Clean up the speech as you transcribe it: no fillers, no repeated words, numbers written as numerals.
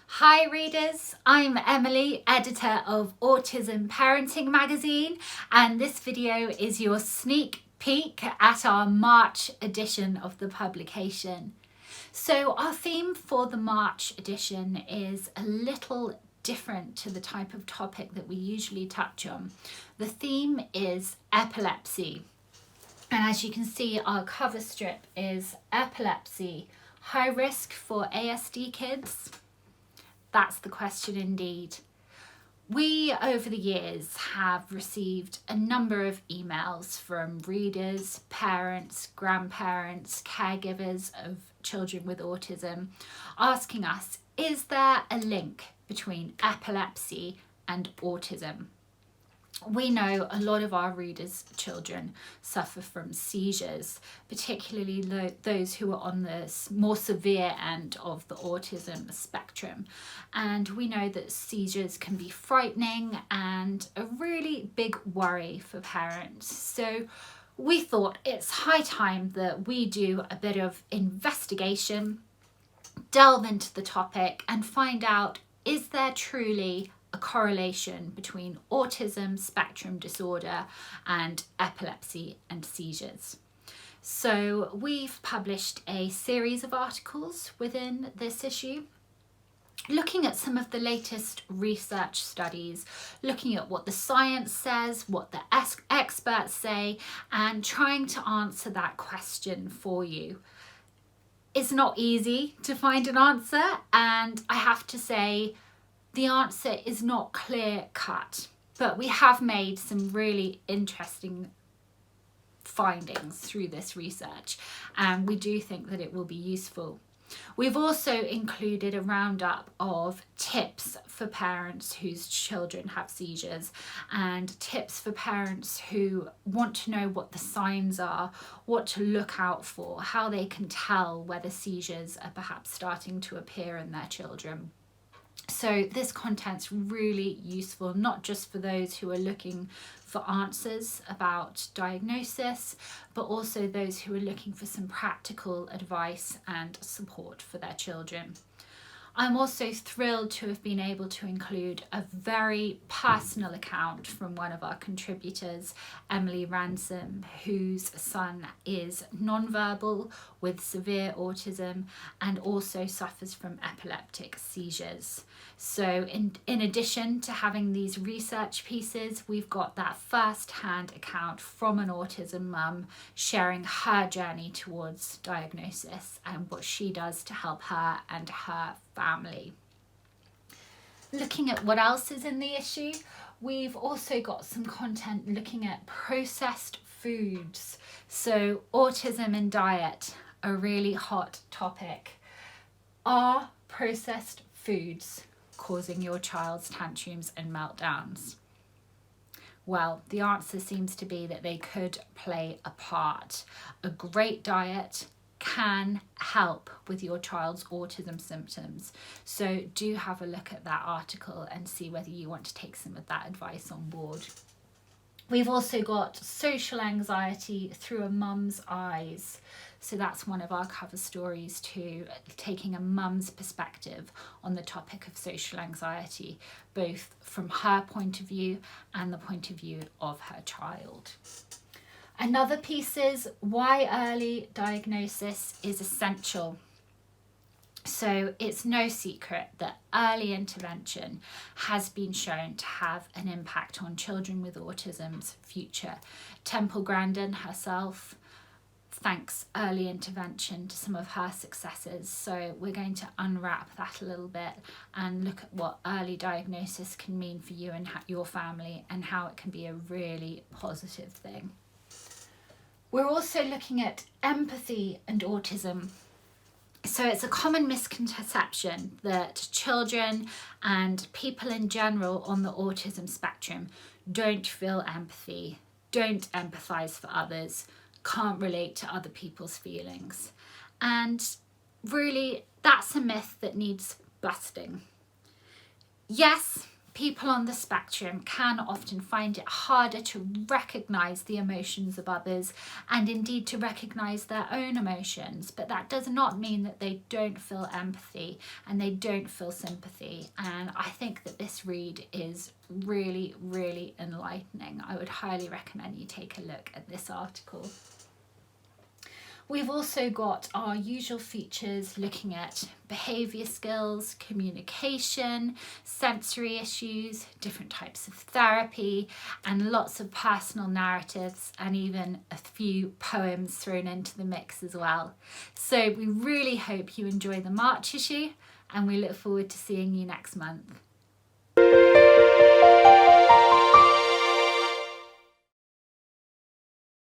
Hi readers, I'm Emily, editor of Autism Parenting magazine, and this video is your sneak peek at our March edition of the publication. So our theme for the March edition is a little different to the type of topic that we usually touch on. The theme is epilepsy, and as you can see, our cover strip is epilepsy, high risk for ASD kids? That's the question indeed. We, over the years, have received a number of emails from readers, parents, grandparents, caregivers of children with autism, asking us, is there a link between epilepsy and autism? We know a lot of our readers' children suffer from seizures, particularly those who are on the more severe end of the autism spectrum. And we know that seizures can be frightening and a really big worry for parents. So we thought it's high time that we do a bit of investigation, delve into the topic and find out, is there truly a correlation between autism spectrum disorder and epilepsy and seizures? So we've published a series of articles within this issue, looking at some of the latest research studies, looking at what the science says, what the experts say, and trying to answer that question for you. It's not easy to find an answer, and I have to say, the answer is not clear cut, but we have made some really interesting findings through this research, and we do think that it will be useful. We've also included a roundup of tips for parents whose children have seizures and tips for parents who want to know what the signs are, what to look out for, how they can tell whether seizures are perhaps starting to appear in their children. So this content's really useful, not just for those who are looking for answers about diagnosis, but also those who are looking for some practical advice and support for their children. I'm also thrilled to have been able to include a very personal account from one of our contributors, Emily Ransom, whose son is nonverbal with severe autism and also suffers from epileptic seizures. So in addition to having these research pieces, we've got that first-hand account from an autism mum sharing her journey towards diagnosis and what she does to help her and her family. Looking at what else is in the issue, we've also got some content looking at processed foods. So autism and diet, a really hot topic. Are processed foods causing your child's tantrums and meltdowns? Well, the answer seems to be that they could play a part. A great diet can help with your child's autism symptoms. So do have a look at that article and see whether you want to take some of that advice on board. We've also got social anxiety through a mum's eyes. So that's one of our cover stories too, taking a mum's perspective on the topic of social anxiety, both from her point of view and the point of view of her child. Another piece is why early diagnosis is essential. So it's no secret that early intervention has been shown to have an impact on children with autism's future. Temple Grandin herself thanks early intervention to some of her successes. So we're going to unwrap that a little bit and look at what early diagnosis can mean for you and your family and how it can be a really positive thing. We're also looking at empathy and autism. So it's a common misconception that children and people in general on the autism spectrum don't feel empathy, don't empathise for others, can't relate to other people's feelings. And really, that's a myth that needs busting. Yes, people on the spectrum can often find it harder to recognise the emotions of others and indeed to recognise their own emotions, but that does not mean that they don't feel empathy and they don't feel sympathy. And I think that this read is really, really enlightening. I would highly recommend you take a look at this article. We've also got our usual features looking at behaviour skills, communication, sensory issues, different types of therapy, and lots of personal narratives and even a few poems thrown into the mix as well. So we really hope you enjoy the March issue, and we look forward to seeing you next month.